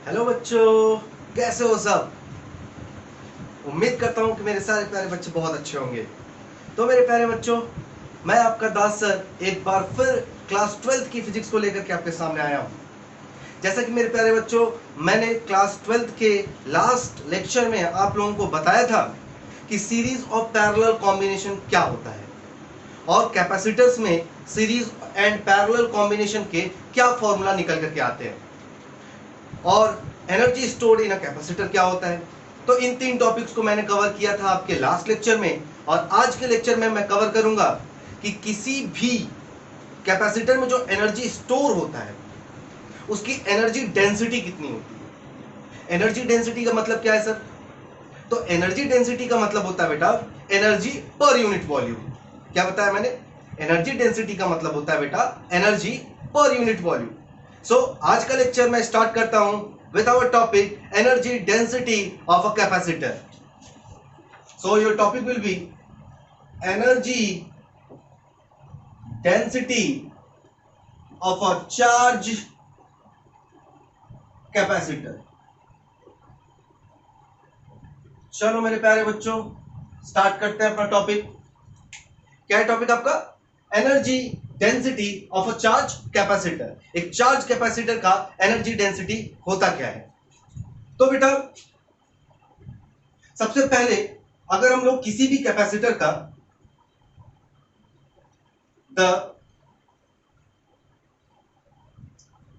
Hello बच्चों, कैसे हो सब। उम्मीद करता हूँ कि मेरे सारे प्यारे बच्चे बहुत अच्छे होंगे। तो मेरे प्यारे बच्चों, मैं आपका दास सर एक बार फिर क्लास 12th की फिजिक्स को लेकर के आपके सामने आया हूँ। जैसा कि मेरे प्यारे बच्चों, मैंने क्लास 12th के लास्ट लेक्चर में आप लोगों को बताया था कि सीरीज ऑफ पैरेलल कॉम्बिनेशन क्या होता है और कैपेसिटर्स में सीरीज एंड पैरेलल कॉम्बिनेशन के क्या फॉर्मूला निकल करके आते हैं और energy stored in a capacitor क्या होता है। तो इन तीन टॉपिक्स को मैंने कवर किया था आपके लास्ट लेक्चर में, और आज के लेक्चर में मैं कवर करूंगा कि किसी भी कैपेसिटर में जो एनर्जी स्टोर होता है उसकी एनर्जी डेंसिटी कितनी होती है। एनर्जी डेंसिटी का मतलब क्या है सर? तो एनर्जी डेंसिटी का मतलब होता है बेटा एनर्जी पर यूनिट वॉल्यूम। क्या बताया मैंने? एनर्जी डेंसिटी का मतलब होता है बेटा एनर्जी पर यूनिट वॉल्यूम। सो आज का लेक्चर मैं स्टार्ट करता हूं with our topic energy density of a capacitor. So your topic will be energy density of a charge capacitor. चलो मेरे प्यारे बच्चों, स्टार्ट करते हैं अपना टॉपिक। क्या है टॉपिक आपका? Energy density of a charge capacitor. एक चार्ज कैपेसिटर का एनर्जी डेंसिटी होता क्या है? तो बेटा सबसे पहले अगर हम लोग किसी भी कैपेसिटर का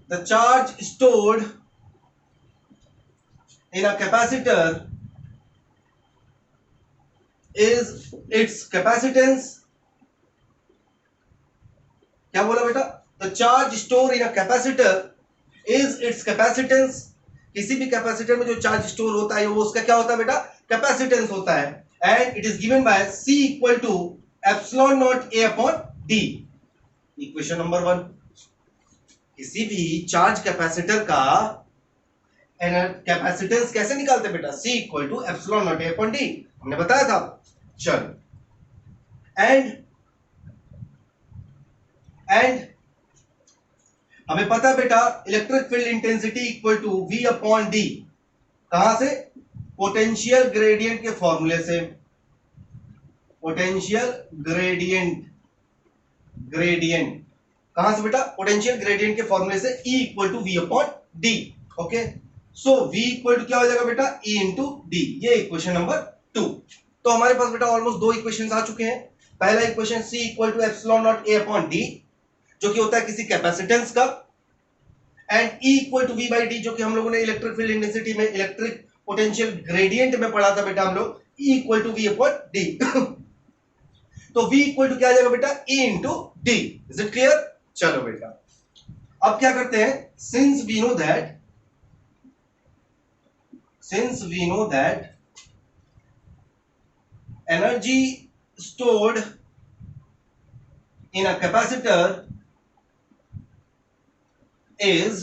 the charge stored in a capacitor is its capacitance. क्या बोला बेटा? The charge stored in a capacitor is its capacitance. किसी भी कैपेसिटर में जो चार्ज स्टोर होता है वो उसका क्या होता है बेटा? कैपेसिटेंस होता है। And it is given by C equal to epsilon naught A upon D। Equation number 1। किसी भी चार्ज कैपेसिटर का कैपेसिटेंस कैसे निकालते बेटा? C equal to epsilon naught A upon D, हमने बताया था। चलो, एंड हमें पता है बेटा electric field intensity equal to V upon D। कहां से? पोटेंशियल ग्रेडियंट के फॉर्मूले से। पोटेंशियल ग्रेडियंट कहां से बेटा? पोटेंशियल ग्रेडियंट के फॉर्मूले से E equal to V upon D। Okay, so V equal to क्या हो जाएगा बेटा? E into D। ये इक्वेशन नंबर 2। तो हमारे पास बेटा ऑलमोस्ट दो इक्वेशन आ चुके हैं। पहला equation C equal to epsilon naught A upon D जो कि होता है किसी कैपेसिटेंस का, and E equal to V by D जो कि हम लोगों ने इलेक्ट्रिक फील्ड इंटेंसिटी में इलेक्ट्रिक पोटेंशियल ग्रेडियंट में पढ़ा था बेटा हम लोग, E equal to V upon D। तो V इक्वल टू क्या आ जाएगा बेटा? E into D। Is it clear? चलो बेटा अब क्या करते हैं, since we know that energy stored in a capacitor is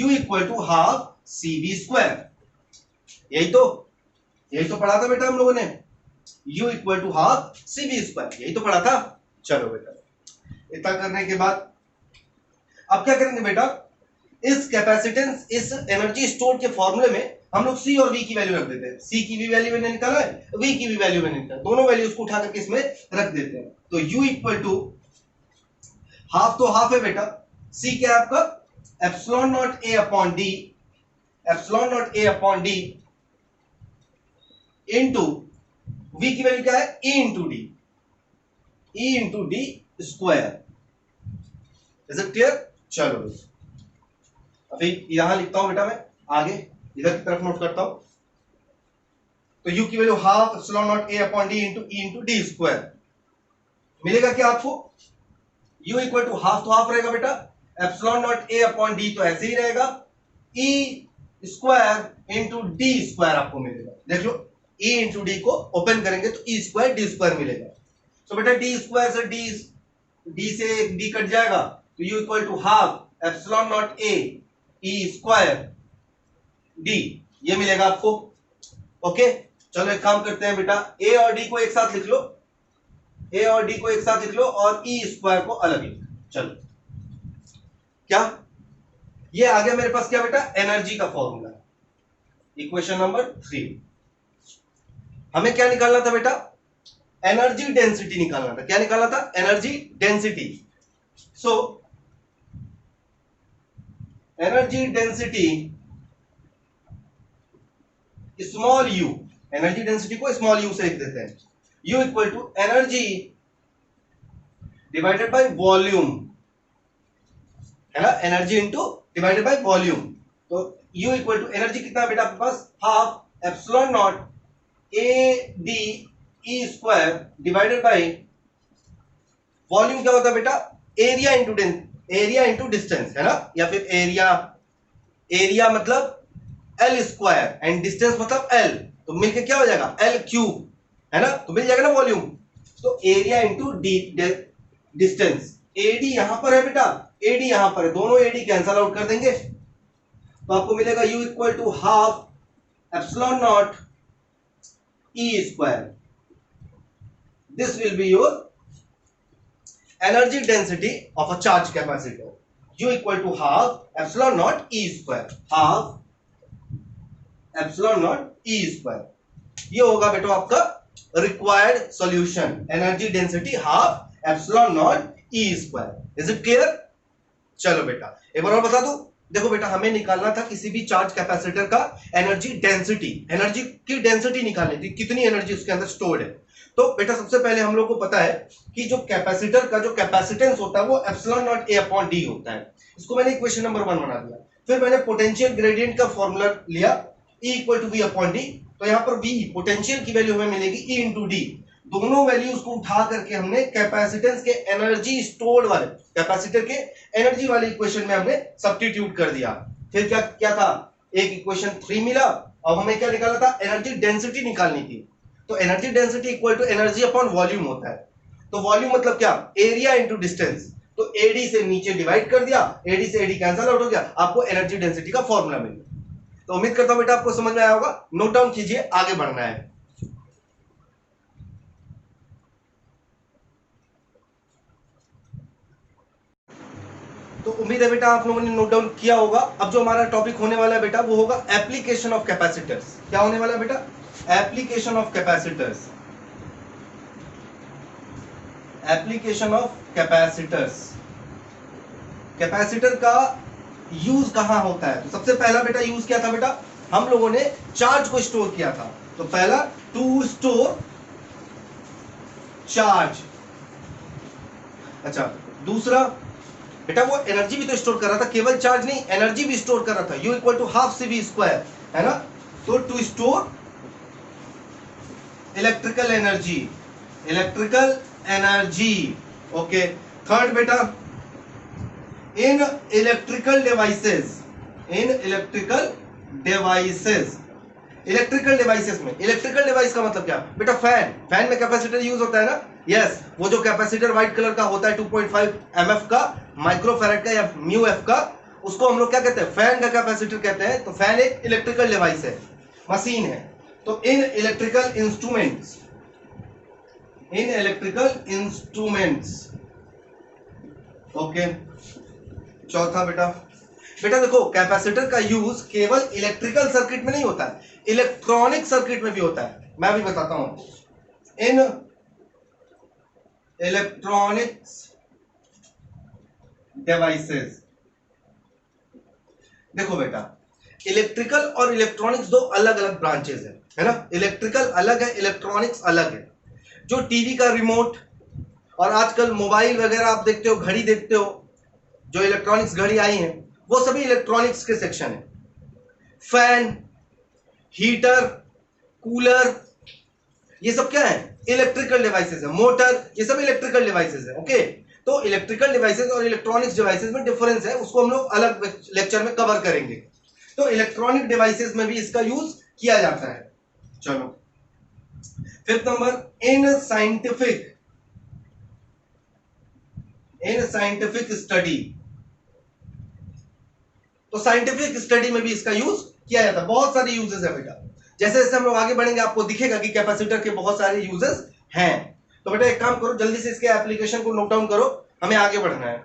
U equal to half CV square. यही तो पढ़ा था बेटा हम लोगों ने, U equal to half CV square, यही तो पढ़ा था। चलो बेटा इतना करने के बाद अब क्या करेंगे बेटा, इस कैपेसिटेंस इस एनर्जी स्टोर के फॉर्मूले में हम लोग C और V की वैल्यू रख देते हैं। C की भी वैल्यू मैंने निकाला है, V की भी वैल्यू मैंने निकाला, दोनों वैल्यूज को उठा करके इसमें रख देते हैं। तो U इक्वल टू हाफ तो हाफ है बेटा, C क्या है आपका? Epsilon naught A upon D, epsilon naught A upon D into V की वैल्यू क्या है? E into D, E into D square. Is it clear? चलो अभी यहां लिखता हूं बेटा, मैं आगे इधर की तरफ नोट करता हूं। तो U की value half epsilon naught A upon D into E into D square मिलेगा क्या आपको? U इक्वल टू हाफ तो हाफ रहेगा बेटा, epsilon naught A upon D तो ऐसे ही रहेगा, E square into D square आपको मिलेगा। देख लो, E इंटू D को ओपन करेंगे तो E स्क्वायर D स्क्वायर मिलेगा। तो बेटा D स्क्वायर से D से D कट जाएगा, तो U equal to half epsilon naught A E square D, ये मिलेगा आपको। ओके, चलो एक काम करते हैं बेटा, A और D को एक साथ लिख लो, A और D को एक साथ लिख लो और E स्क्वायर को अलग लिख लो। चलो क्या ये आ गया मेरे पास क्या बेटा, एनर्जी का फॉर्मूला। Equation number 3। हमें क्या निकालना था बेटा, एनर्जी डेंसिटी निकालना था। क्या निकालना था, energy density. So energy density small u, energy density को स्मॉल यू से लिख देते हैं। U equal to energy divided by volume, है ना, energy into divided by volume. तो यू इक्वल टू एनर्जी कितना है बेटा आपके पास, half epsilon not a d e square divided by volume क्या होता है बेटा, area into area into distance, है ना, या फिर एरिया, एरिया मतलब एल स्क्वायर एंड डिस्टेंस मतलब एल, तो मिलके क्या हो जाएगा एल क्यूब, है ना, तो मिल जाएगा ना वॉल्यूम। तो area into D distance, AD यहां पर है बेटा, एडी यहां पर है, दोनों एडी कैंसल आउट कर देंगे तो आपको मिलेगा U equal to half epsilon naught E square. This will be your energy density of a charge capacitor, U equal to half epsilon naught E square, half epsilon naught E square। ये होगा बेटो आपका required solution, energy density half epsilon not E square। Is it clear? चलो बेटा एक बार और बता दूं, देखो बेटा हमें निकालना था किसी भी चार्ज कैपेसिटर का एनर्जी डेंसिटी, एनर्जी की डेंसिटी निकालनी थी, कितनी एनर्जी उसके अंदर स्टोर्ड है। तो बेटा सबसे पहले हम लोग को पता है कि जो कैपेसिटर का जो कैपेसिटेंस होता है वो epsilon not A upon D होता है। इसको मैंने इक्वेशन नंबर 1 बना दिया। फिर मैंने पोटेंशियल ग्रेडियंट का फॉर्मूला लिया, E equal to V upon D. तो यहाँ पर V पोटेंशियल की वैल्यू हमें मिलेगी E इंटू डी। दोनों वैल्यूज को उठा करके हमने कैपेसिटेंस के एनर्जी स्टोर्ड वाले, कैपेसिटर के एनर्जी वाले इक्वेशन में हमने सब्स्टिट्यूट कर दिया। फिर क्या क्या था, एक इक्वेशन 3 मिला और हमें क्या निकालना था, एनर्जी डेंसिटी निकालनी थी। तो energy density equal to energy upon volume होता है। तो वॉल्यूम मतलब क्या, एरिया इंटू डिस्टेंस। तो एडी से नीचे डिवाइड कर दिया, एडी से एडी कैंसिल आउट हो गया, आपको एनर्जी डेंसिटी का फॉर्मूला मिल गया। तो उम्मीद करता हूं बेटा आपको समझ में आया होगा। नोट डाउन कीजिए, आगे बढ़ना है। तो उम्मीद है बेटा आप लोगों ने नोट डाउन किया होगा। अब जो हमारा टॉपिक होने वाला है बेटा वो होगा एप्लीकेशन ऑफ कैपेसिटर्स। क्या होने वाला है बेटा, application of capacitors, application of capacitors. Capacitor का यूज कहां होता है, तो सबसे पहला बेटा यूज क्या था बेटा, हम लोगों ने चार्ज को स्टोर किया था। तो पहला टू स्टोर चार्ज। अच्छा दूसरा बेटा वो एनर्जी भी तो स्टोर कर रहा था, केवल चार्ज नहीं एनर्जी भी स्टोर कर रहा था। U equal to half c v square, है ना। तो to store electrical energy, electrical energy. Okay third बेटा in electrical devices, in electrical devices, electrical devices में, इलेक्ट्रिकल डिवाइस का मतलब क्या बेटा, फैन, फैन में कैपेसिटर यूज होता है ना। यस वो जो कैपेसिटर व्हाइट कलर का होता है 2.5 mF का, माइक्रोफैराड का या म्यू एफ का, उसको हम लोग क्या कहते हैं, फैन का कैपेसिटर कहते हैं। तो फैन एक इलेक्ट्रिकल डिवाइस है, मशीन है। तो in electrical instruments, in electrical instruments. Okay चौथा बेटा, बेटा देखो कैपेसिटर का यूज केवल इलेक्ट्रिकल सर्किट में नहीं होता है, इलेक्ट्रॉनिक सर्किट में भी होता है। मैं भी बताता हूं, इन इलेक्ट्रॉनिक्स डिवाइसेस। देखो बेटा इलेक्ट्रिकल और इलेक्ट्रॉनिक्स दो अलग अलग ब्रांचेस है ना। इलेक्ट्रिकल अलग है, इलेक्ट्रॉनिक्स अलग है। जो टीवी का रिमोट और आजकल मोबाइल वगैरह आप देखते हो, घड़ी देखते हो, जो इलेक्ट्रॉनिक्स घड़ी आई है वो सभी इलेक्ट्रॉनिक्स के सेक्शन है। फैन, हीटर, कूलर, ये सब क्या है, इलेक्ट्रिकल डिवाइसेस है। मोटर, ये सब इलेक्ट्रिकल डिवाइसेस है। ओके तो इलेक्ट्रिकल डिवाइसेस और इलेक्ट्रॉनिक्स डिवाइसेस में डिफरेंस है, उसको हम लोग अलग लेक्चर में कवर करेंगे। तो इलेक्ट्रॉनिक डिवाइसेस में भी इसका यूज किया जाता है। चलो fifth number, in scientific study. तो साइंटिफिक स्टडी में भी इसका यूज किया जाता है। बहुत सारे यूजेस है बेटा, जैसे जैसे हम लोग आगे बढ़ेंगे आपको दिखेगा कि कैपेसिटर के बहुत सारे यूजेस हैं। तो बेटा एक काम करो, जल्दी से इसके एप्लीकेशन को नोट डाउन करो, हमें आगे बढ़ना है।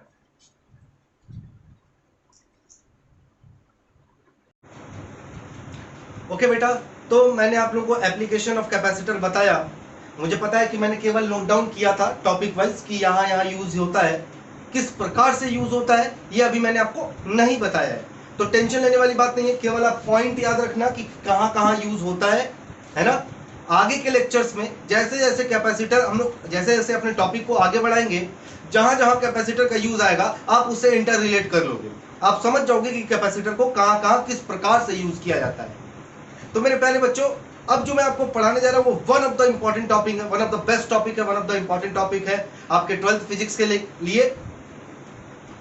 ओके बेटा, तो मैंने आप लोगों को एप्लीकेशन ऑफ कैपेसिटर बताया। मुझे पता है कि मैंने केवल नोट डाउन किया था टॉपिक वाइज कि यहाँ यहाँ यूज होता है, किस प्रकार से यूज होता है ये अभी मैंने आपको नहीं बताया है। तो टेंशन लेने वाली बात नहीं है, केवल आप पॉइंट याद रखना कि कहाँ कहाँ यूज होता है ना। आगे के लेक्चर्स में जैसे जैसे कैपेसिटर हम लोग जैसे जैसे अपने टॉपिक को आगे बढ़ाएंगे, जहां जहां कैपेसिटर का यूज आएगा आप उससे इंटर रिलेट कर लोगे, आप समझ जाओगे कि कैपेसिटर को कहाँ कहाँ किस प्रकार से यूज किया जाता है। तो मेरे प्यारे बच्चों, अब जो मैं आपको पढ़ाने जा रहा हूँ वो one of the important topic है, one of the best topic है, one of the important topic है आपके 12th फिजिक्स के लिए।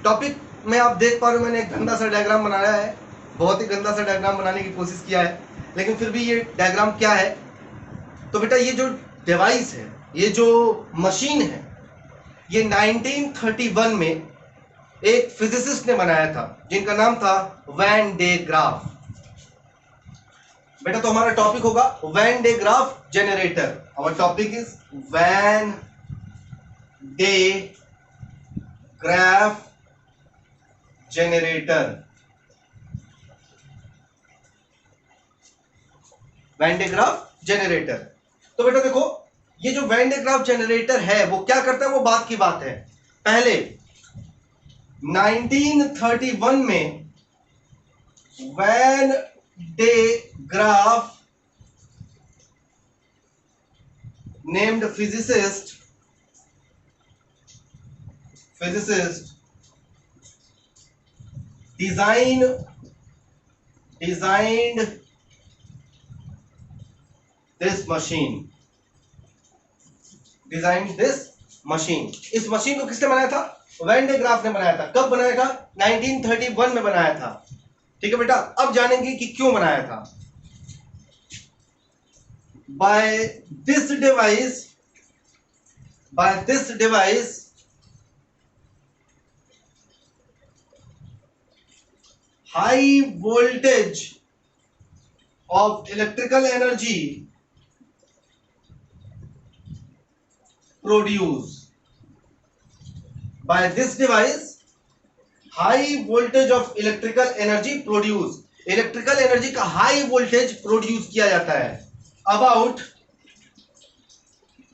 टॉपिक में आप देख पा रहे हो मैंने एक गंदा सा डायग्राम बनाया है, बहुत ही गंदा सा डायग्राम बनाने की कोशिश किया है, लेकिन फिर भी ये डायग्राम क्या है। तो बेटा ये जो डिवाइस है, ये जो मशीन है, ये 1931 में एक फिजिसिस्ट ने बनाया था जिनका नाम था वैन डे ग्राफ। बेटा तो हमारा टॉपिक होगा Van de Graaff generator. Our topic is Van de Graaff generator. Van de Graaff generator. तो बेटा देखो, ये जो वैन डे ग्राफ जनरेटर है वो क्या करता है, वो बात की बात है। पहले 1931 में Van de Graaff named physicist designed this machine। इस मशीन को किसने बनाया था, वैन डे ग्राफ ने बनाया था। कब बनाया था, 1931 में बनाया था। ठीक है बेटा, अब जानेंगे कि क्यों बनाया था। by this device high voltage of electrical energy produce। by this device high voltage of electrical energy produce। Electrical energy का हाई वोल्टेज प्रोड्यूस किया जाता है about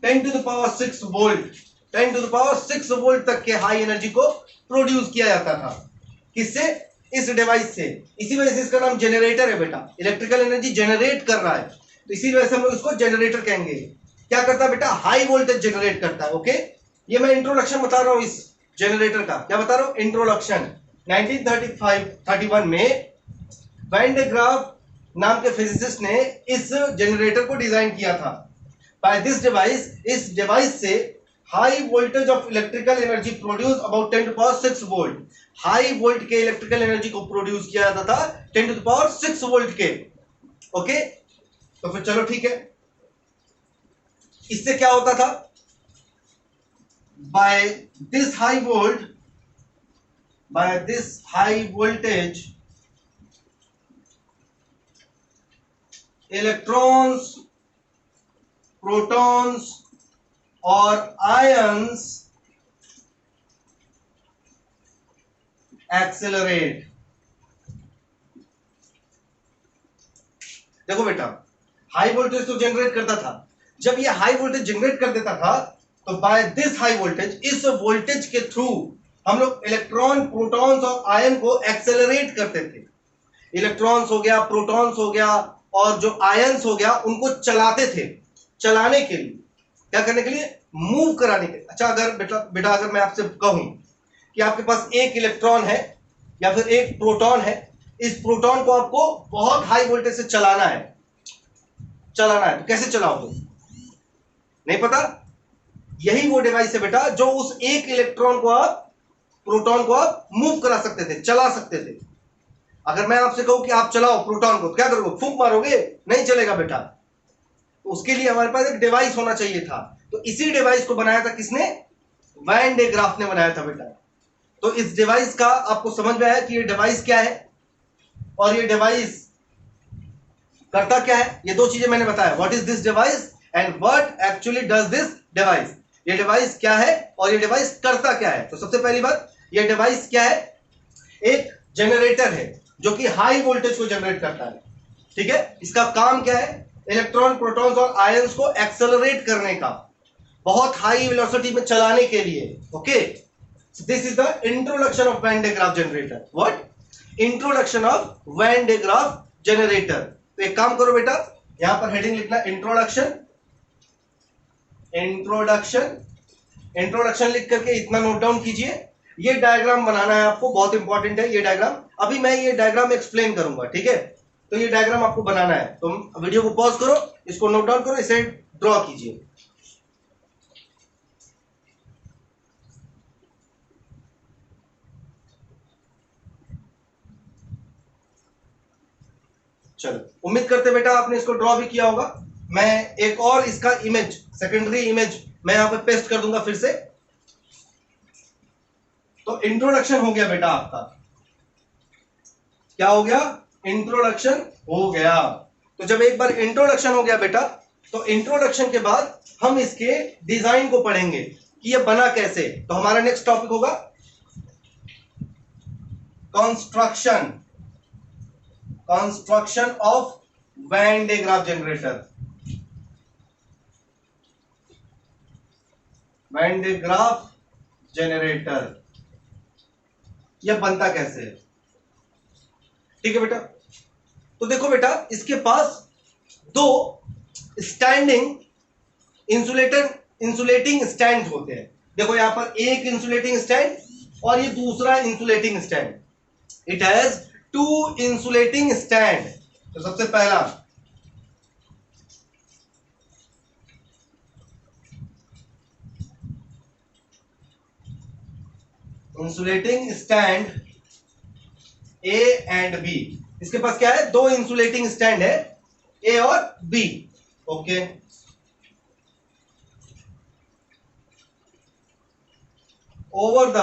10 to the power 6 volt. 10 to the power 6 volt तक के high energy को produce किया जाता था। किससे, इस डिवाइस से। इसी वजह से इसका नाम जनरेटर है बेटा, इलेक्ट्रिकल एनर्जी जनरेट कर रहा है, तो इसी वजह से हम लोग इसको जनरेटर कहेंगे। क्या करता है बेटा, हाई वोल्टेज जनरेट करता है। ओके, ये मैं इंट्रोडक्शन बता रहा हूं इस जनरेटर का। क्या बता रहा हूं, इंट्रोडक्शन। 1931 में वैन डे ग्राफ नाम के फिजिसिस्ट ने इस जनरेटर को डिजाइन किया था। बाय दिस डिवाइस, इस डिवाइस से high voltage of electrical energy produce about 10 to power 6 volt. High volt के इलेक्ट्रिकल एनर्जी को प्रोड्यूस किया जाता था 10 टू पावर 6 वोल्ट के। ओके, तो फिर चलो ठीक है, इससे क्या होता था, by this high voltage electrons, protons और आयंस एक्सेलरेट। देखो बेटा, हाई वोल्टेज तो जनरेट करता था, जब ये हाई वोल्टेज जनरेट कर देता था तो बाय दिस हाई वोल्टेज, इस वोल्टेज के थ्रू हम लोग इलेक्ट्रॉन, प्रोटॉन्स और आयन को एक्सेलरेट करते थे। इलेक्ट्रॉन्स हो गया, प्रोटॉन्स हो गया और जो आयंस हो गया, उनको चलाते थे। चलाने के लिए, क्या करने के लिए, मूव कराने के लिए। अच्छा, अगर बेटा अगर मैं आपसे कहूं कि आपके पास एक इलेक्ट्रॉन है या फिर एक प्रोटॉन है, इस प्रोटॉन को आपको बहुत हाई वोल्टेज से चलाना है, तो कैसे चलाओगे, नहीं पता। यही वो डिवाइस है बेटा जो उस एक इलेक्ट्रॉन को आप, प्रोटॉन को आप मूव करा सकते थे, चला सकते थे। अगर मैं आपसे कहूं कि आप चलाओ प्रोटॉन को, क्या करोगे, फूंक मारोगे, नहीं चलेगा बेटा। तो उसके लिए हमारे पास एक डिवाइस होना चाहिए था, तो इसी डिवाइस को बनाया था किसने, वैन डे ग्राफ ने बनाया था बेटा। तो इस डिवाइस का आपको समझ में आया कि ये डिवाइस क्या है और ये डिवाइस करता क्या है। ये दो चीजें मैंने बताया, what is this device and what actually does this device. ये डिवाइस क्या है और ये डिवाइस करता क्या है। तो सबसे पहली बात, ये डिवाइस क्या है, एक जनरेटर है जो कि हाई वोल्टेज को जनरेट करता है। ठीक है, इसका काम क्या है? इलेक्ट्रॉन, प्रोटॉन्स और आयंस को एक्सेलरेट करने का, बहुत हाई वेलोसिटी में चलाने के लिए। Okay, this is the introduction of Van de Graaff generator. What? Introduction of Van de Graaff generator. तो एक काम करो बेटा, यहां पर हेडिंग लिखना इंट्रोडक्शन। इंट्रोडक्शन, इंट्रोडक्शन लिख करके इतना नोट डाउन कीजिए। ये डायग्राम बनाना है आपको, बहुत इंपॉर्टेंट है ये डायग्राम। अभी मैं ये डायग्राम एक्सप्लेन करूंगा, ठीक है? तो ये डायग्राम आपको बनाना है, तो वीडियो को पॉज करो, इसको नोट डाउन करो, इसे ड्रॉ कीजिए। चलो, उम्मीद करते बेटा आपने इसको ड्रॉ भी किया होगा। मैं एक और इसका इमेज, सेकेंडरी इमेज मैं यहां पे पेस्ट कर दूंगा फिर से। तो इंट्रोडक्शन हो गया बेटा आपका। क्या हो गया? इंट्रोडक्शन हो गया। तो जब एक बार इंट्रोडक्शन हो गया बेटा, तो इंट्रोडक्शन के बाद हम इसके डिजाइन को पढ़ेंगे कि ये बना कैसे। तो हमारा नेक्स्ट टॉपिक होगा construction, construction of Van de Graaff generator. Van de Graaff generator यह बनता कैसे है? ठीक है बेटा। तो देखो बेटा, इसके पास दो स्टैंडिंग इंसुलेटिंग स्टैंड होते हैं। देखो यहां पर एक इंसुलेटिंग स्टैंड और ये दूसरा insulating stand. It has two insulating stand. तो सबसे पहला insulating stand A and B. इसके पास क्या है? दो इंसुलेटिंग स्टैंड है, ए और B. Okay, over the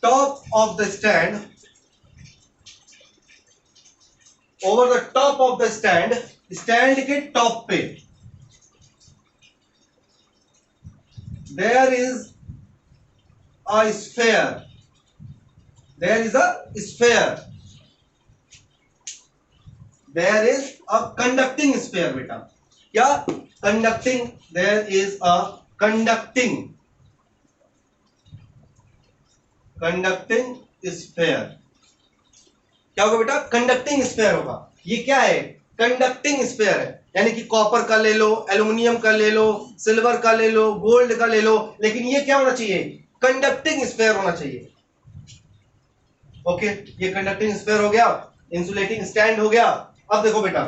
top of the stand, over the top of the stand, stand के टॉप पे there is a sphere, there is a sphere, there is a conducting sphere बेटा। क्या? conducting, there is a conducting sphere। क्या होगा बेटा? Conducting sphere होगा। ये क्या है? कंडक्टिंग स्फेयर है, यानी कि कॉपर का ले लो, एल्यूमिनियम का ले लो, सिल्वर का ले लो, गोल्ड का ले लो, लेकिन ये क्या होना चाहिए? कंडक्टिंग स्फेयर होना चाहिए। ओके, ये कंडक्टिंग स्फेयर हो गया, इंसुलेटिंग स्टैंड हो गया। अब देखो बेटा,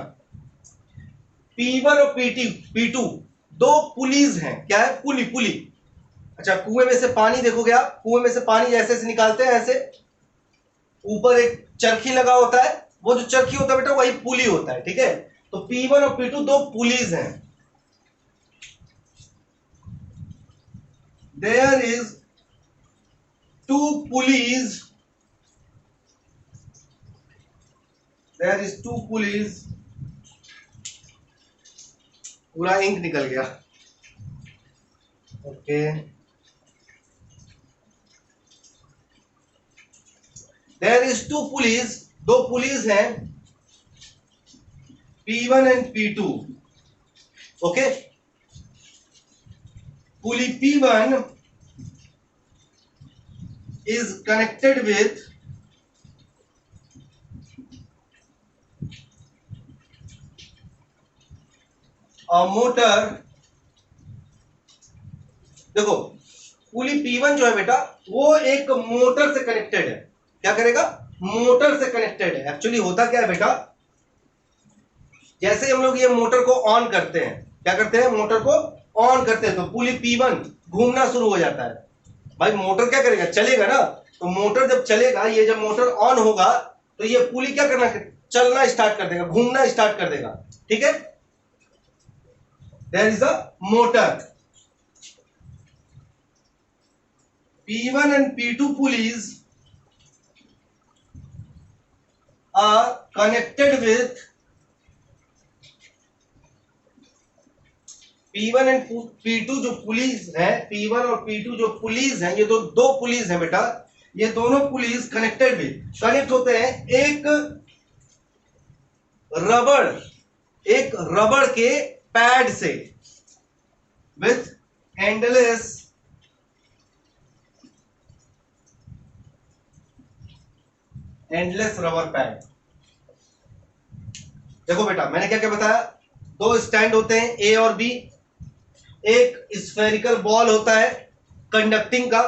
P1 और P2 दो पुलीज हैं। क्या है? पुली, पुली। अच्छा, कुएं में से पानी देखोगे आप, कुएं में से पानी ऐसे से निकालते हैं, ऐसे ऊपर एक चरखी लगा होता है, वो जो चरखी होता है बेटा वही पुली होता है। ठीक है, तो P1 और P2 दो पुलीज हैं। There is two pulleys, there is two pulleys। पूरा इंक निकल गया। Okay, there is two pulleys, दो पुलीज हैं, P1 and P2। ओके, pulley P1 is connected with a motor। देखो, पुली P1 जो है बेटा, वो एक मोटर से कनेक्टेड है। क्या करेगा? मोटर से कनेक्टेड है। एक्चुअली होता क्या है बेटा, जैसे हम लोग ये मोटर को ऑन करते हैं, क्या करते हैं? मोटर को ऑन करते हैं, तो पुली P1 घूमना शुरू हो जाता है। भाई मोटर क्या करेगा? चलेगा ना। तो मोटर जब चलेगा, ये जब मोटर ऑन होगा, तो ये पुली क्या करना? चलना स्टार्ट कर देगा, घूमना स्टार्ट कर देगा। ठीक है, there is a motor. P1 and P2 pulleys are connected with P1 and P2 जो पुलिस है, P1 और P2 जो पुलिस है, ये दो पुलिस है बेटा। ये दोनों पुलिस कनेक्टेड भी कनेक्ट होते हैं एक रबड़, एक रबड़ के पैड से, विथ एंडलेस रबर पैड। देखो बेटा मैंने क्या क्या बताया, दो स्टैंड होते हैं ए और बी, एक स्फेरिकल बॉल होता है कंडक्टिंग का,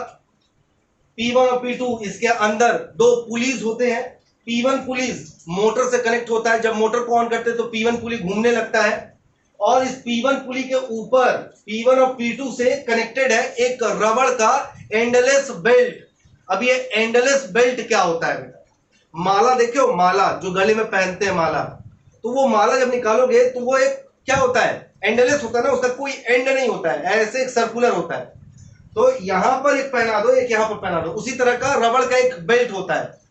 P1 और P2, इसके अंदर दो पुलीज होते हैं। P1 पुलीज मोटर से कनेक्ट होता है, जब मोटर को ऑन करते हैं तो P1 पुली घूमने लगता है, और इस P1 पुली के ऊपर P1 और P2 से कनेक्टेड है एक रबड़ का एंडलेस बेल्ट। अब ये एंडलेस बेल्ट क्या होता है बेटा, माला देखे हो, माला जो गले में पहनते हैं माला, तो वो माला जब निकालोगे तो वो एक क्या होता है, एंडलेस होता है ना, उसका कोई एंड नहीं होता है, ऐसे एक सर्कुलर होता है। तो यहां पर एक पहना दो, एक यहां पर पहना दो, उसी तरह का रबड़ का एक बेल्ट होता है।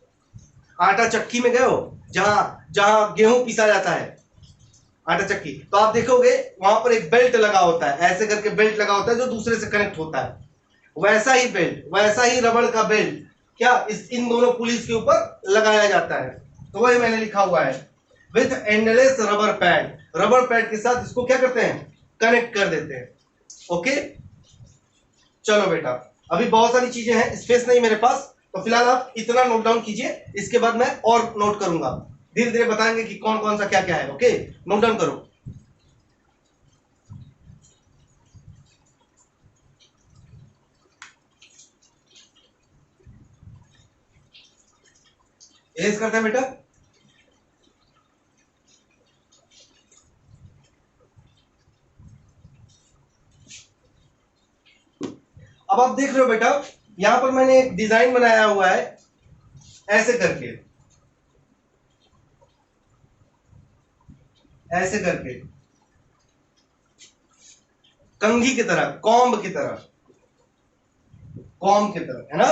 आटा चक्की में गए हो, जहां जहां गेहूं पीसा जाता है, आटा चक्की, तो आप देखोगे वहां पर एक बेल्ट लगा होता है, ऐसे करके बेल्ट लगा होता है जो दूसरे से कनेक्ट होता है। वैसा ही बेल्ट, वैसा ही रबड़ का बेल्ट क्या इन दोनों पुलिस के ऊपर लगाया जाता है। तो वही मैंने लिखा हुआ है, with endless rubber pad, rubber pad के साथ इसको क्या करते हैं, कनेक्ट कर देते हैं। ओके चलो बेटा, अभी बहुत सारी चीजें हैं, स्पेस नहीं मेरे पास, तो फिलहाल आप इतना नोट डाउन कीजिए, इसके बाद मैं और नोट करूंगा, धीरे धीरे बताएंगे कि कौन कौन सा क्या क्या है। ओके नोट डाउन करो। एज करते हैं बेटा, अब आप देख रहे हो बेटा, यहां पर मैंने एक डिजाइन बनाया हुआ है ऐसे करके, ऐसे करके कंघी की तरह, कॉम्ब की तरह, कॉम्ब की तरह, है ना।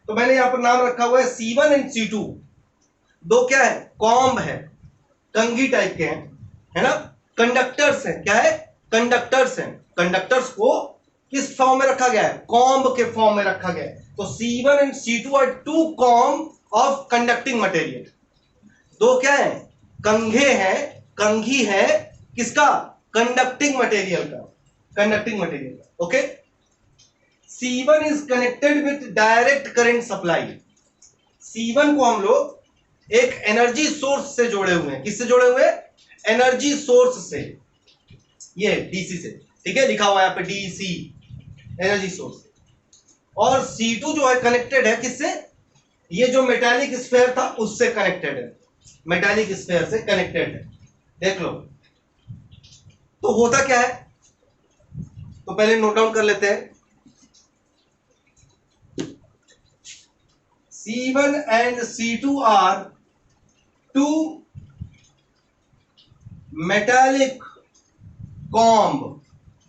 तो मैंने यहां पर नाम रखा हुआ है C1 एंड C2, दो क्या है, कॉम्ब है, कंघी टाइप के हैं, है ना, कंडक्टर्स हैं, क्या है, कंडक्टर्स हैं। कंडक्टर्स को किस फॉर्म में रखा गया है, कॉम्ब के फॉर्म में रखा गया है। तो C1 and C2 are two comb of conducting material. दो क्या है, कंघे हैं, कंघी है किसका, कंडक्टिंग मटेरियल का, कंडक्टिंग मटेरियल का। Okay C1 is connected with direct current supply. C1 को हम लोग एक एनर्जी सोर्स से जोड़े हुए हैं, किससे जोड़े हुए हैं, एनर्जी सोर्स से, ये डीसी से, ठीक है, लिखा हुआ है यहाँ पे डीसी, एनर्जी सोर्स। और C2 जो है कनेक्टेड है किससे, ये जो मेटालिक स्फीयर था उससे कनेक्टेड है, मेटालिक स्फीयर से कनेक्टेड है। देख लो तो होता क्या है, तो पहले नोट डाउन कर लेते हैं। C1 and C2 are two metallic comb,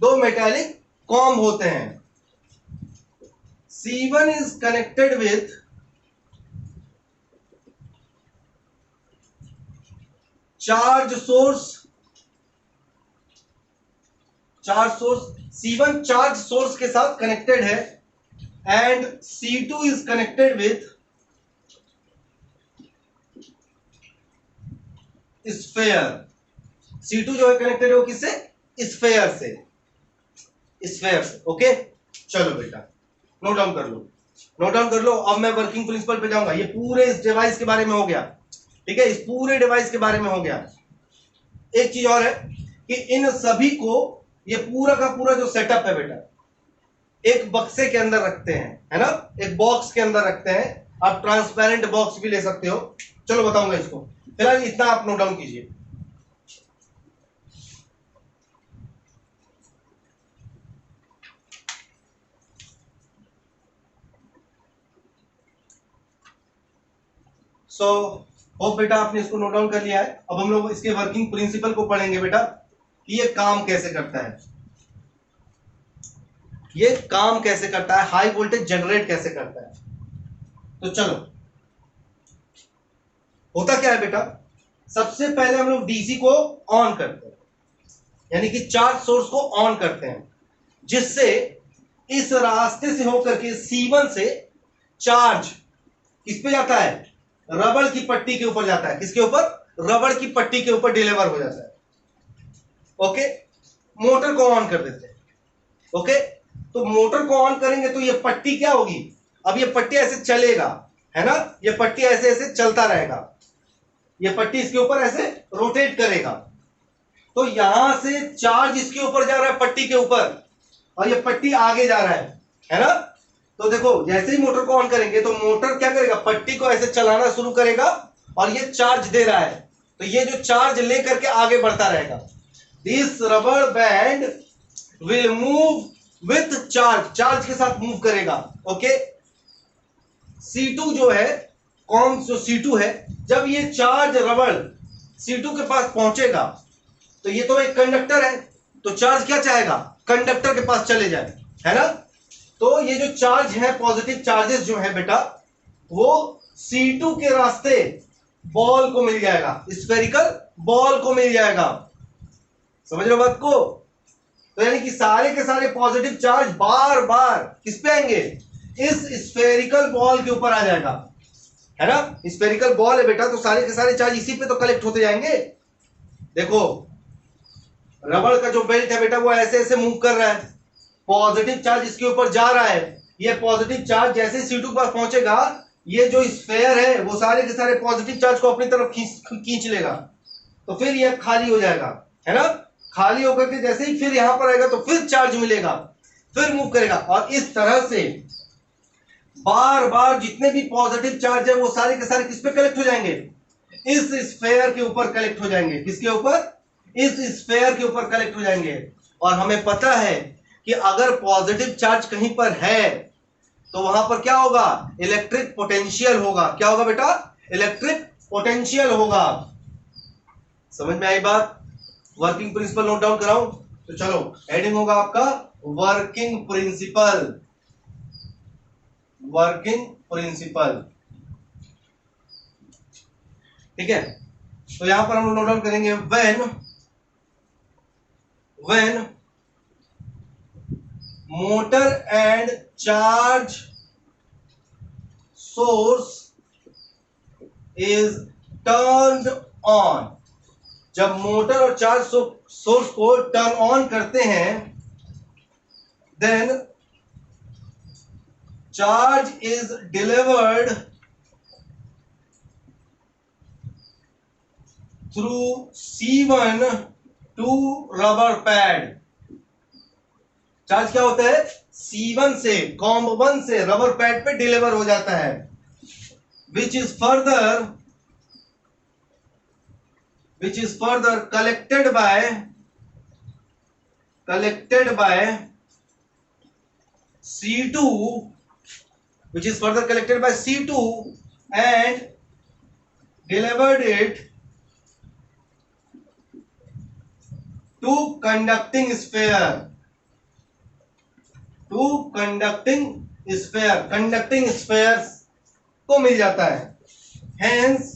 दो मेटालिक कॉम्ब होते हैं। C1 is connected with charge source, charge source, C1 charge source के साथ कनेक्टेड है, and C2 is connected with sphere. C2 जो है कनेक्टेड है वो किससे, स्फेयर से, स्फेयर से। ओके चलो बेटा नोट डाउन कर लो, नोट डाउन कर लो। अब मैं वर्किंग प्रिंसिपल पे जाऊंगा, ये पूरे इस डिवाइस के बारे में हो गया, ठीक है, इस पूरे डिवाइस के बारे में हो गया। एक चीज और है कि इन सभी को, ये पूरा का पूरा जो सेटअप है बेटा, एक बक्से के अंदर रखते हैं, है ना, एक बॉक्स के अंदर रखते हैं। आप ट्रांसपेरेंट बॉक्स भी ले सकते हो, चलो बताऊंगा इसको, फिलहाल इतना आप नोट डाउन कीजिए। सो होप बेटा आपने इसको नोट डाउन कर लिया है। अब हम लोग इसके वर्किंग प्रिंसिपल को पढ़ेंगे बेटा, कि ये काम कैसे करता है, ये काम कैसे करता है, हाई वोल्टेज जनरेट कैसे करता है। तो चलो होता क्या है बेटा, सबसे पहले हम लोग डीसी को ऑन करते हैं, यानी कि चार्ज सोर्स को ऑन करते हैं, जिससे इस रास्ते से होकर के C1 से चार्ज किस पे जाता है, रबड़ की पट्टी के ऊपर जाता है, किसके ऊपर, रबड़ की पट्टी के ऊपर डिलीवर हो जाता है। ओके, मोटर को ऑन कर देते हैं। ओके, तो मोटर को ऑन करेंगे तो ये पट्टी क्या होगी, अब ये पट्टी ऐसे चलेगा, है ना, ये पट्टी ऐसे ऐसे चलता रहेगा, ये पट्टी इसके ऊपर ऐसे रोटेट करेगा, तो यहां से चार्ज इसके ऊपर जा रहा है पट्टी के ऊपर, और ये पट्टी आगे जा रहा है ना। तो देखो जैसे ही मोटर को ऑन करेंगे तो मोटर क्या करेगा, पट्टी को ऐसे चलाना शुरू करेगा और ये चार्ज दे रहा है, तो ये जो चार्ज लेकर के आगे बढ़ता रहेगा। This rubber band will move with charge, charge के साथ मूव करेगा। ओके, C2 जो है, कौन जो C2 है, जब ये चार्ज रबड़ C2 के पास पहुंचेगा तो ये तो एक कंडक्टर है, तो चार्ज क्या चाहेगा, कंडक्टर के पास चले जाए, है ना। तो ये जो चार्ज है, पॉजिटिव चार्जेस जो है बेटा, वो C2 के रास्ते बॉल को मिल जाएगा, स्फेरिकल बॉल को मिल जाएगा। समझ रहे हो बात को। तो यानी कि सारे के सारे पॉजिटिव चार्ज बार बार किस पे आएंगे, इस स्फेरिकल बॉल के ऊपर आ जाएगा, है ना। स्फेरिकल बॉल है बेटा, तो सारे के सारे चार्ज इसी पे तो कलेक्ट होते जाएंगे। देखो रबड़ का जो बेल्ट है बेटा, वो ऐसे ऐसे मूव कर रहा है, पॉजिटिव चार्ज इसके ऊपर जा रहा है, ये पॉजिटिव चार्ज जैसे C2 के पास पहुंचेगा, ये जो स्फेयर है वो सारे के सारे पॉजिटिव चार्ज को अपनी तरफ खींच लेगा, तो फिर ये खाली हो जाएगा, है ना। खाली होकर के जैसे ही फिर यहां पर आएगा तो फिर चार्ज मिलेगा, फिर मूव करेगा, और इस तरह से बार बार जितने भी पॉजिटिव चार्ज है वो सारे के सारे किस पे कलेक्ट हो जाएंगे, इस स्फेयर के ऊपर कलेक्ट हो जाएंगे। किसके ऊपर, इस स्फेयर के ऊपर कलेक्ट हो जाएंगे। और हमें पता है कि अगर पॉजिटिव चार्ज कहीं पर है तो वहां पर क्या होगा, इलेक्ट्रिक पोटेंशियल होगा। क्या होगा बेटा, इलेक्ट्रिक पोटेंशियल होगा। समझ में आई बात। वर्किंग प्रिंसिपल नोट डाउन कराऊं, तो चलो हेडिंग होगा आपका वर्किंग प्रिंसिपल, वर्किंग प्रिंसिपल, ठीक है। तो यहां पर हम लोग नोट डाउन करेंगे, when motor and charge source is turned on, जब मोटर और चार्ज सोर्स को टर्न ऑन करते हैं, then charge is delivered through C1 to rubber pad। Charge क्या होता है, C1 से, COM1 से रबर पैड पे डिलीवर हो जाता है, which is further collected by C2, which is further collected by C2 and delivered it to conducting sphere, to conducting sphere, conducting sphere को मिल जाता है। Hence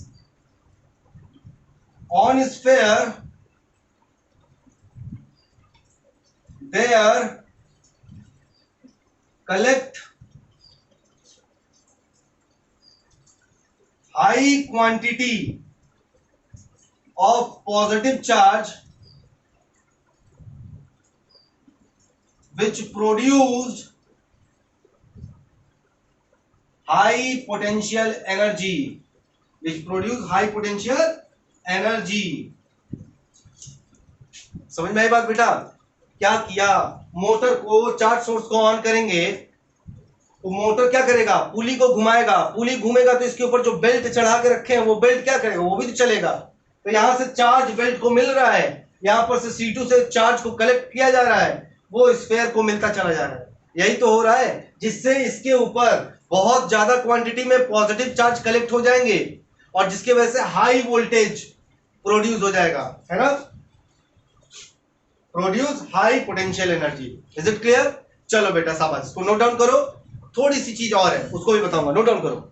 on sphere there collect high quantity of positive charge which produced high potential energy, which produce high potential energy। समझ में आई बात बेटा। क्या किया, मोटर को, चार्ज सोर्स को ऑन करेंगे तो मोटर क्या करेगा, पुली को घुमाएगा, पुली घूमेगा तो इसके ऊपर जो बेल्ट चढ़ा के रखे हैं वो बेल्ट क्या करेगा, वो भी तो चलेगा। तो यहां से चार्ज बेल्ट को मिल रहा है, यहां पर से C2 से चार्ज को कलेक्ट किया जा रहा है, वो स्फेयर को मिलता चला जा रहा है। यही तो हो रहा है, जिससे इसके ऊपर बहुत ज्यादा क्वांटिटी में पॉजिटिव चार्ज कलेक्ट हो जाएंगे और जिसकी वजह से हाई वोल्टेज प्रोड्यूस हो जाएगा, है ना, produce high potential energy. Is it clear. चलो बेटा शाबाश, इसको नोट डाउन करो। थोड़ी सी चीज और है, उसको भी बताऊंगा, नोट डाउन करो।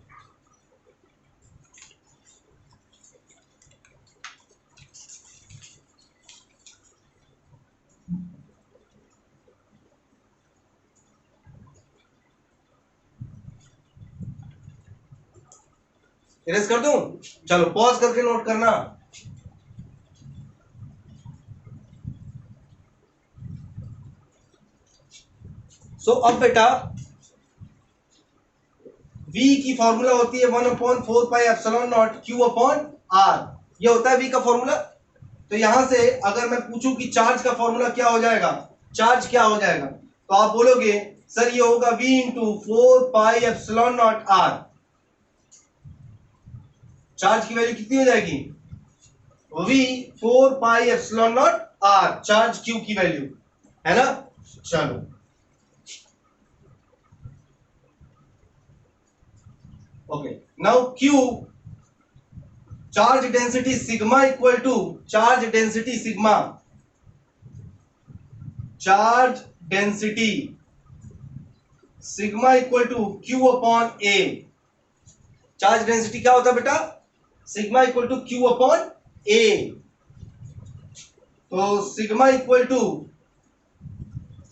इरेज कर दूं, चलो पॉज करके नोट करना। सो अब बेटा v की फॉर्मूला होती है 1/4πε0 q अपॉन r, ये होता है v का फॉर्मूला। तो यहां से अगर मैं पूछूं कि चार्ज का फॉर्मूला क्या हो जाएगा, चार्ज क्या हो जाएगा, तो आप बोलोगे सर ये होगा v इंटू 4πε0 r। चार्ज की वैल्यू कितनी हो जाएगी, v 4πε0 r, चार्ज q की वैल्यू है ना। चलो okay, now q, charge density sigma equal to charge density sigma, charge density sigma equal to q upon a। Charge density क्या होता है बेटा, sigma equal to q upon a। तो sigma equal to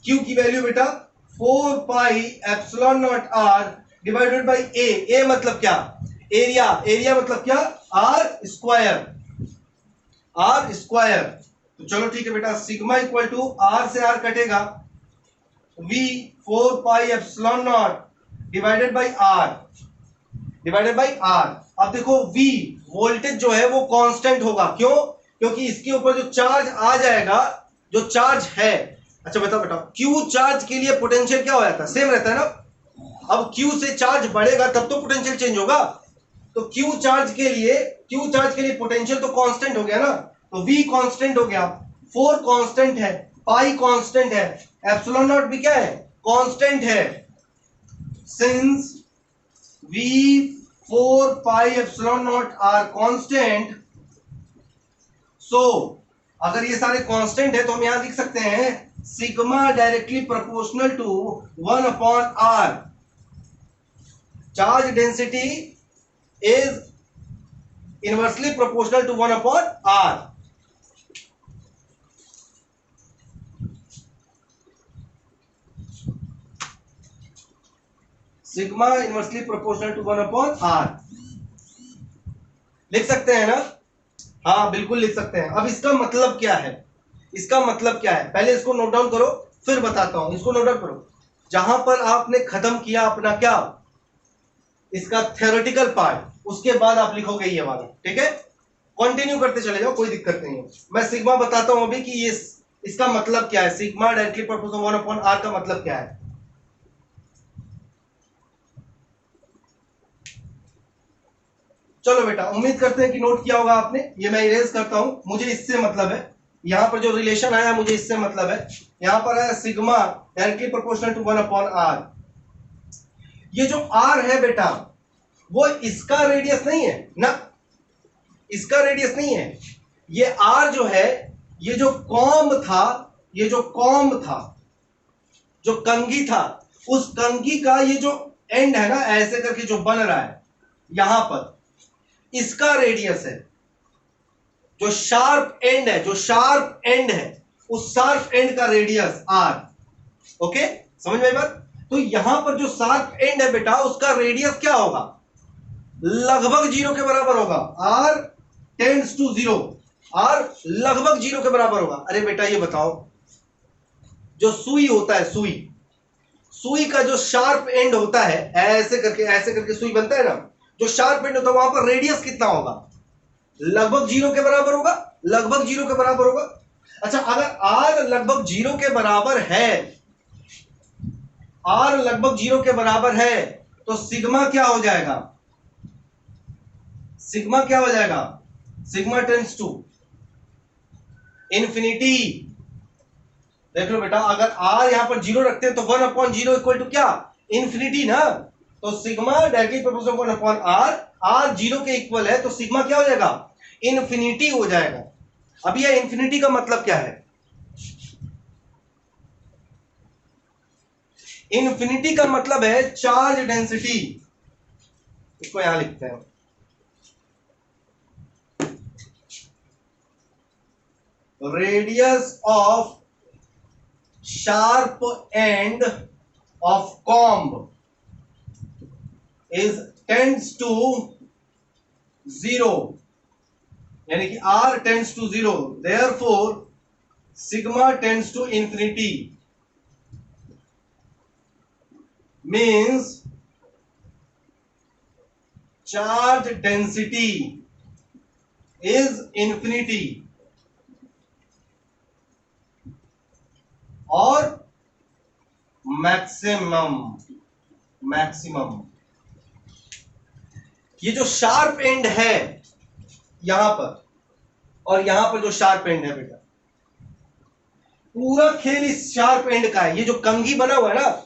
q की value बेटा 4πε0 r divided by a मतलब क्या, area, area मतलब क्या, r स्क्वायर, r स्क्वायर। तो चलो ठीक है बेटा, सिग्मा इक्वल टू r से r कटेगा, v 4πε0 divided by r, divided by r। अब देखो v वोल्टेज जो है वो कांस्टेंट होगा, क्यों, क्योंकि इसके ऊपर जो चार्ज आ जाएगा, जो चार्ज है, अच्छा बताओ बेटा, q चार्ज के लिए पोटेंशियल क्या हो जाता है, सेम रहता है ना। अब q से चार्ज बढ़ेगा तब तो पोटेंशियल चेंज होगा, तो q चार्ज के लिए पोटेंशियल तो कांस्टेंट हो गया ना, तो v कांस्टेंट हो गया, 4 कांस्टेंट है, पाई कांस्टेंट है, एप्सिलॉन नॉट भी क्या है, कांस्टेंट है। सिंस v 4πε0 आर कांस्टेंट, सो अगर ये सारे कांस्टेंट है तो हम यहां लिख सकते हैं sigma directly proportional to 1 upon r. Charge density is inversely proportional to 1 upon r. Sigma inversely proportional to 1 upon r, लिख सकते हैं ना, हाँ बिल्कुल लिख सकते हैं। अब इसका मतलब क्या है, इसका मतलब क्या है, पहले इसको नोट डाउन करो फिर बताता हूं, इसको नोट डाउन करो। जहां पर आपने खत्म किया अपना क्या, इसका थ्योरेटिकल पार्ट, उसके बाद आप लिखोगे ये वाला, ठीक है, कंटिन्यू करते चले जाओ, कोई दिक्कत नहीं है। मैं सिग्मा बताता हूं अभी कि ये इसका मतलब क्या है, sigma directly proportional 1 upon r का मतलब क्या है। चलो बेटा, उम्मीद करते हैं कि नोट किया होगा आपने। ये मैं इरेज करता हूं, मुझे इससे मतलब है, यहां पर जो रिलेशन आया मुझे इससे मतलब है। यहां पर है sigma directly proportional to 1 upon r. ये जो आर है बेटा वो इसका रेडियस नहीं है ना, इसका रेडियस नहीं है। ये आर जो है, ये जो कॉम्ब था, ये जो कॉम्ब था, जो कंघी था, उस कंघी का ये जो एंड है ना, ऐसे करके जो बन रहा है यहां पर, इसका रेडियस है। जो शार्प एंड है, जो शार्प एंड है, उस शार्प एंड का रेडियस आर। ओके, समझ में आई बात। तो यहां पर जो शार्प एंड है बेटा, उसका रेडियस क्या होगा, लगभग 0 के बराबर होगा। आर टेंड्स टू 0, आर लगभग 0 के बराबर होगा। अरे बेटा ये बताओ, जो सुई होता है, सुई, सुई का जो शार्प एंड होता है, ऐसे करके सुई बनता है ना, जो शार्प एंड होता है वहां पर रेडियस कितना होगा, लगभग 0 के बराबर होगा, लगभग 0 के बराबर होगा। अच्छा, अगर आर लगभग 0 के बराबर है, आर लगभग 0 के बराबर है, तो सिग्मा क्या हो जाएगा, सिग्मा क्या हो जाएगा, सिग्मा टेंड्स टू इंफिनिटी। देख लो बेटा, अगर आर यहां पर 0 रखते हैं तो 1 अपॉन 0 इक्वल टू क्या, इंफिनिटी ना। तो sigma directly proportional 1 upon r, r 0 के इक्वल है तो सिग्मा क्या हो जाएगा, इंफिनिटी हो जाएगा। अब यह इंफिनिटी का मतलब क्या है, इंफिनिटी का मतलब है चार्ज डेंसिटी, इसको यहां लिखते हैं, radius of sharp end of comb is tends to 0, यानी कि r tends to 0, therefore sigma tends to infinity. Means charge density is infinity और मैक्सिमम ये जो शार्प एंड है यहां पर और यहां पर जो शार्प एंड है बेटा, पूरा खेल इस शार्प एंड का है। ये जो कंघी बना हुआ है ना,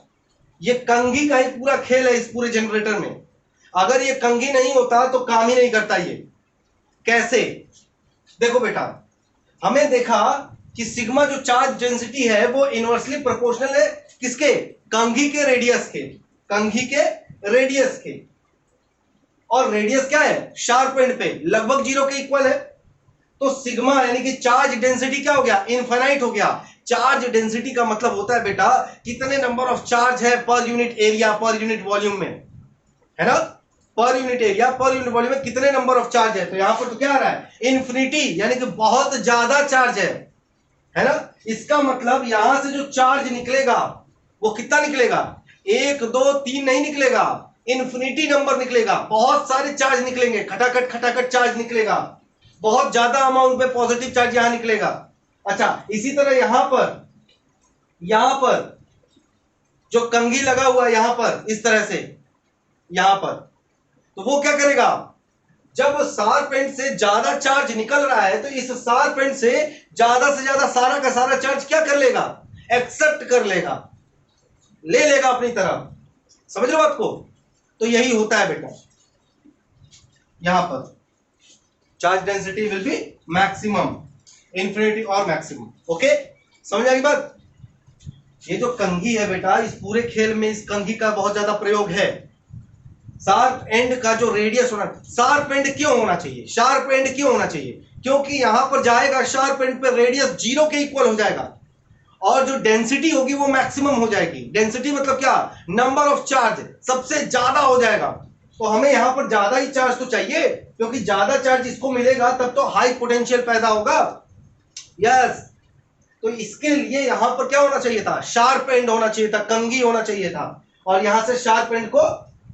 ये कंघी का ही पूरा खेल है इस पूरे जनरेटर में। अगर ये कंघी नहीं होता तो काम ही नहीं करता ये। कैसे? देखो बेटा, हमें देखा कि सिग्मा जो चार्ज डेंसिटी है वो इनवर्सली प्रोपोर्शनल है किसके? कंघी के रेडियस के। कंघी के रेडियस के। और रेडियस क्या है? शार्प एंड पे लगभग 0 के इक्वल है। तो सिग्मा यानी कि चार्ज डेंसिटी क्या हो गया? इनफाइनाइट हो गया। चार्ज डेंसिटी का मतलब होता है बेटा कितने नंबर ऑफ चार्ज है per unit area per unit volume में, है ना? Per unit area per unit volume में कितने नंबर ऑफ चार्ज है। तो यहां पर तो क्या आ रहा है? इन्फिनिटी, यानी कि बहुत ज्यादा चार्ज है ना? इसका मतलब यहां से जो चार्ज निकलेगा वो कितना निकलेगा? 1 2 3 नहीं निकलेगा, इन्फिनिटी नंबर निकलेगा। बहुत सारे चार्ज निकलेंगे, खटाखट चार्ज निकलेगा। बहुत ज्यादा अमाउंट में पॉजिटिव चार्ज यहां निकलेगा। अच्छा, इसी तरह यहां पर जो कंघी लगा हुआ है यहां पर इस तरह से, यहां पर, तो वो क्या करेगा? जब शार्प एंड से ज्यादा चार्ज निकल रहा है तो इस शार्प एंड से ज्यादा सारा का सारा चार्ज क्या कर लेगा? एक्सेप्ट कर लेगा, ले लेगा अपनी तरफ। समझ लो बात को? तो यही होता है बेटा, यहां पर charge density will be maximum, infinity और मैक्सिमम। ओके, समझ आ गई बात? ये जो कंघी है बेटा, इस पूरे खेल में इस कंघी का बहुत ज्यादा प्रयोग है। शार्प एंड का जो रेडियस होना, शार्प एंड क्यों होना चाहिए? शार्प एंड क्यों होना चाहिए? क्योंकि यहां पर जाएगा शार्प एंड पर रेडियस 0 के इक्वल हो जाएगा और जो डेंसिटी होगी वो मैक्सिमम हो जाएगी। डेंसिटी मतलब क्या? नंबर ऑफ चार्ज सबसे ज्यादा हो जाएगा। तो हमें यहां पर ज्यादा ही चार्ज तो चाहिए, क्योंकि ज्यादा चार्ज इसको मिलेगा तब तो हाई पोटेंशियल पैदा होगा। यस, तो इसके लिए यहां पर क्या होना चाहिए था? शार्प एंड होना चाहिए था, कंघी होना चाहिए था। और यहां से शार्प एंड को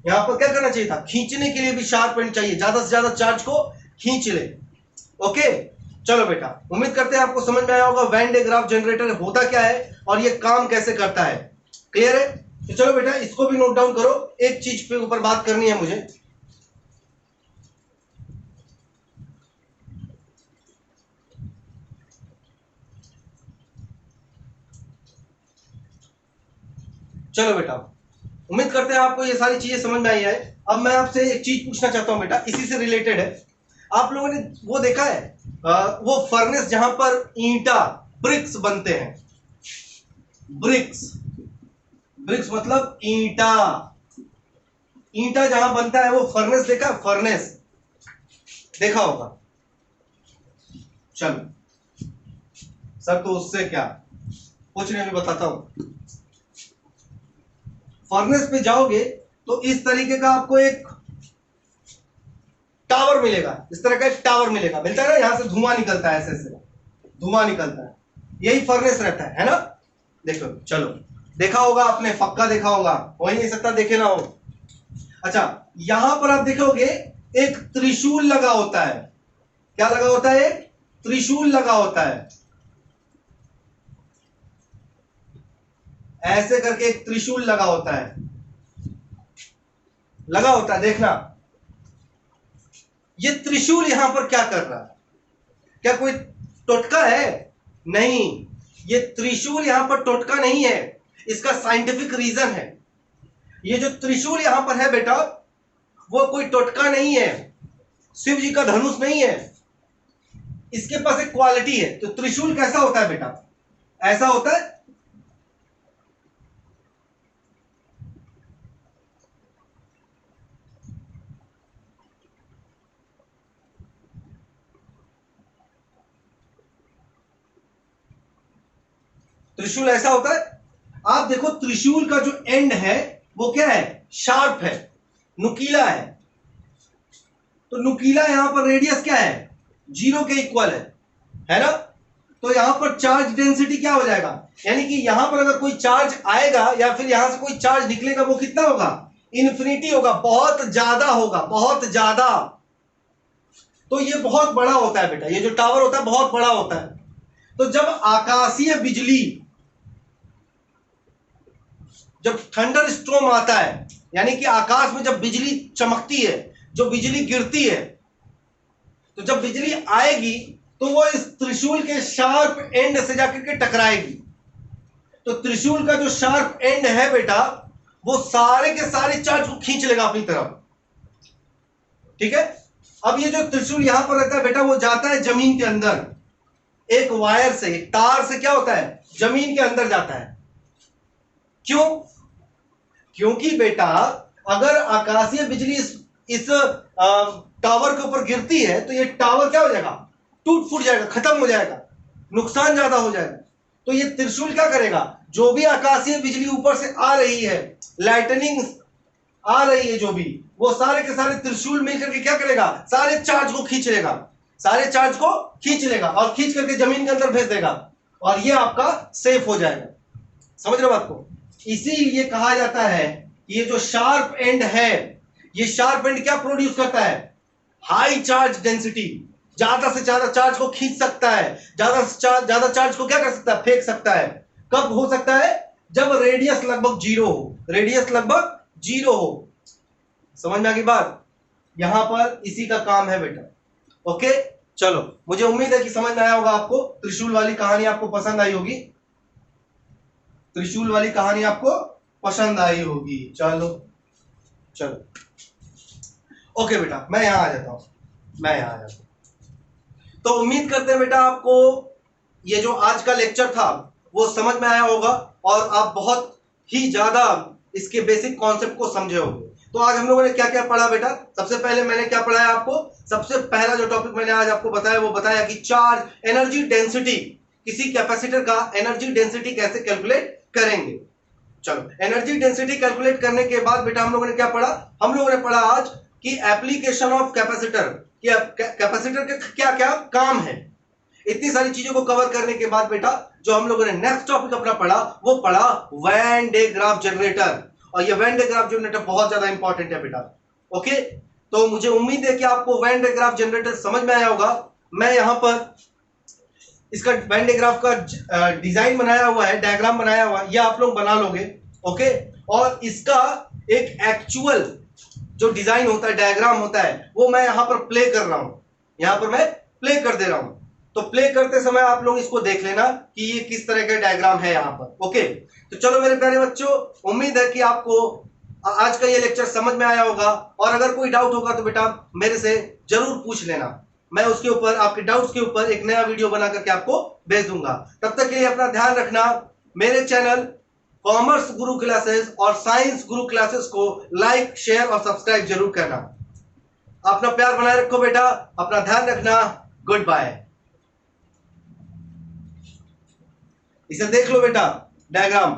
यहां पर क्या करना चाहिए था? खींचने के लिए भी शार्प एंड चाहिए, ज्यादा से ज्यादा चार्ज को खींच ले। ओके, चलो बेटा, उम्मीद करते हैं आपको समझ में आया होगा वैन डे ग्राफ जनरेटर होता क्या है और ये काम कैसे करता है। क्लियर है? तो चलो बेटा, इसको भी नोट डाउन करो। एक चीज पे ऊपर बात करनी है मुझे। चलो बेटा, उम्मीद करते हैं आपको ये सारी चीजें समझ में आई है। अब मैं आपसे एक चीज पूछना चाहता हूं बेटा, इसी से रिलेटेड है। आप लोगों ने वो देखा है वो फर्नेस जहां पर ईंटा ब्रिक्स बनते हैं? ब्रिक्स, ब्रिक्स मतलब ईंटा। ईंटा जहां बनता है वो फर्नेस देखा? फर्नेस देखा होगा। चलो सर, तो उससे क्या कुछ नहीं, मैं बताता हूं। फर्नेस पे जाओगे तो इस तरीके का आपको एक टावर मिलेगा, इस तरह का एक टावर मिलेगा, मिलता है ना? यहां से धुआं निकलता है, ऐसे ऐसे धुआं निकलता है, यही फर्नेस रहता है ना? देखो, चलो देखा होगा आपने, पक्का देखा होगा, हो ही नहीं सकता देखे ना हो। अच्छा, यहां पर आप देखोगे एक त्रिशूल लगा होता है। क्या लगा होता है? एक त्रिशूल लगा होता है, ऐसे करके एक त्रिशूल लगा होता है, लगा होता है, देखना। ये त्रिशूल यहां पर क्या कर रहा है? क्या कोई टोटका है? नहीं, ये त्रिशूल यहां पर टोटका नहीं है, इसका साइंटिफिक रीजन है। ये जो त्रिशूल यहां पर है बेटा, वो कोई टोटका नहीं है, शिव जी का धनुष नहीं है, इसके पास एक क्वालिटी है। तो त्रिशूल कैसा होता है बेटा? ऐसा होता है। त्रिशूल ऐसा होता है। आप देखो, त्रिशूल का जो एंड है वो क्या है? शार्प है, नुकीला है। तो नुकीला यहां पर रेडियस क्या है? 0 के इक्वल है ना? तो यहां पर चार्ज डेंसिटी क्या हो जाएगा, यानी कि यहां पर अगर कोई चार्ज आएगा या फिर यहां से कोई चार्ज निकलेगा वो कितना होगा, इन्फिनिटी होगा, बहुत ज्यादा होगा, बहुत ज्यादा। तो ये बहुत बड़ा होता है बेटा, ये जो टावर होता है बहुत बड़ा होता है। तो जब आकाशीय बिजली, जब थंडर स्टॉर्म आता है, यानी कि आकाश में जब बिजली चमकती है, जो बिजली गिरती है, तो जब बिजली आएगी तो वो इस त्रिशूल के शार्प एंड से जाकर के टकराएगी। तो त्रिशूल का जो शार्प एंड है बेटा, वो सारे के सारे चार्ज को खींच लेगा अपनी तरफ, ठीक है। अब ये जो त्रिशूल यहां पर रहता है बेटा, वो जाता है जमीन के अंदर, एक वायर से, एक तार से क्या होता है, जमीन के अंदर जाता है। क्यों? क्योंकि बेटा अगर आकाशीय बिजली इस टावर के ऊपर गिरती है तो ये टावर क्या हो जाएगा, टूट फूट जाएगा, खत्म हो जाएगा, नुकसान ज्यादा हो जाएगा। तो ये त्रिशूल क्या करेगा, जो भी आकाशीय बिजली ऊपर से आ रही है, लाइटनिंग आ रही है जो भी, वो सारे के सारे त्रिशूल मिलकर के क्या करेगा, सारे चार्ज को खींच लेगा, सारे चार्ज को खींच लेगा और खींच करके जमीन के अंदर भेज देगा, और ये आपका सेफ हो जाएगा। समझ रहे हो बात को? इसीलिए कहा जाता है ये जो शार्प एंड है, ये शार्प एंड क्या प्रोड्यूस करता है, हाई चार्ज डेंसिटी, ज्यादा से ज्यादा चार्ज को खींच सकता है, ज्यादा चार्ज को क्या कर सकता है, फेंक सकता है। कब हो सकता है, जब रेडियस लगभग जीरो हो, रेडियस लगभग जीरो हो। समझ में आ गई बात? यहां पर इसी का काम है बेटा। ओके, चलो, मुझे उम्मीद है कि समझ में आया होगा आपको। त्रिशूल वाली कहानी आपको पसंद आई होगी, त्रिशूल वाली कहानी आपको पसंद आई होगी। चलो चलो, ओके बेटा, मैं यहां आ जाता हूं। तो उम्मीद करते हैं बेटा आपको ये जो आज का लेक्चर था वो समझ में आया होगा और आप बहुत ही ज्यादा इसके बेसिक कॉन्सेप्ट को समझे होंगे। तो आज हम लोगों ने क्या क्या पढ़ा बेटा? सबसे पहले मैंने क्या पढ़ाया आपको? सबसे पहला जो टॉपिक मैंने आज आपको बताया वो बताया कि चार्ज एनर्जी डेंसिटी, किसी कैपेसिटर का एनर्जी डेंसिटी कैसे कैलकुलेट करेंगे। चलो, एनर्जी डेंसिटी कैलकुलेट करने के बाद बेटा हम लोगों ने क्या पढ़ा? हम लोगों ने पढ़ा आज कि एप्लीकेशन ऑफ कैपेसिटर, कि कैपेसिटर के क्या क्या काम है। इतनी सारी चीजों को कवर करने के बाद बेटा जो हम लोगों ने नेक्स्ट टॉपिक अपना पढ़ा वो पढ़ा वैन डे ग्राफ जनरेटर। और ये वैन डे ग्राफ जनरेटर बहुत ज्यादा इंपॉर्टेंट है बेटा। ओके, तो मुझे उम्मीद है कि आपको वैन डे ग्राफ जनरेटर समझ में आया होगा। मैं यहां पर इसका वैन डे ग्राफ का डिजाइन बनाया हुआ है, डायग्राम बनाया हुआ है, ये आप लोग बना लोगे। ओके, और इसका एक एक्चुअल जो डिजाइन होता है, डायग्राम होता है, वो मैं यहां पर प्ले कर रहा हूं, यहां पर मैं प्ले कर दे रहा हूं। तो प्ले करते समय आप लोग इसको देख लेना कि ये किस तरह का डायग्राम है यहां पर। ओके, तो चलो मेरे प्यारे बच्चों, उम्मीद है कि आपको आज का ये लेक्चर समझ में आया होगा। और अगर कोई डाउट होगा तो बेटा मेरे से जरूर पूछ लेना, मैं उसके ऊपर, आपके डाउट्स के ऊपर एक नया वीडियो बना करके आपको भेज दूंगा। तब तक के लिए अपना ध्यान रखना। मेरे चैनल कॉमर्स गुरु क्लासेस और साइंस गुरु क्लासेस को लाइक, शेयर और सब्सक्राइब जरूर करना। अपना प्यार बनाए रखो बेटा, अपना ध्यान रखना। Goodbye. इसे देख लो बेटा, डायग्राम।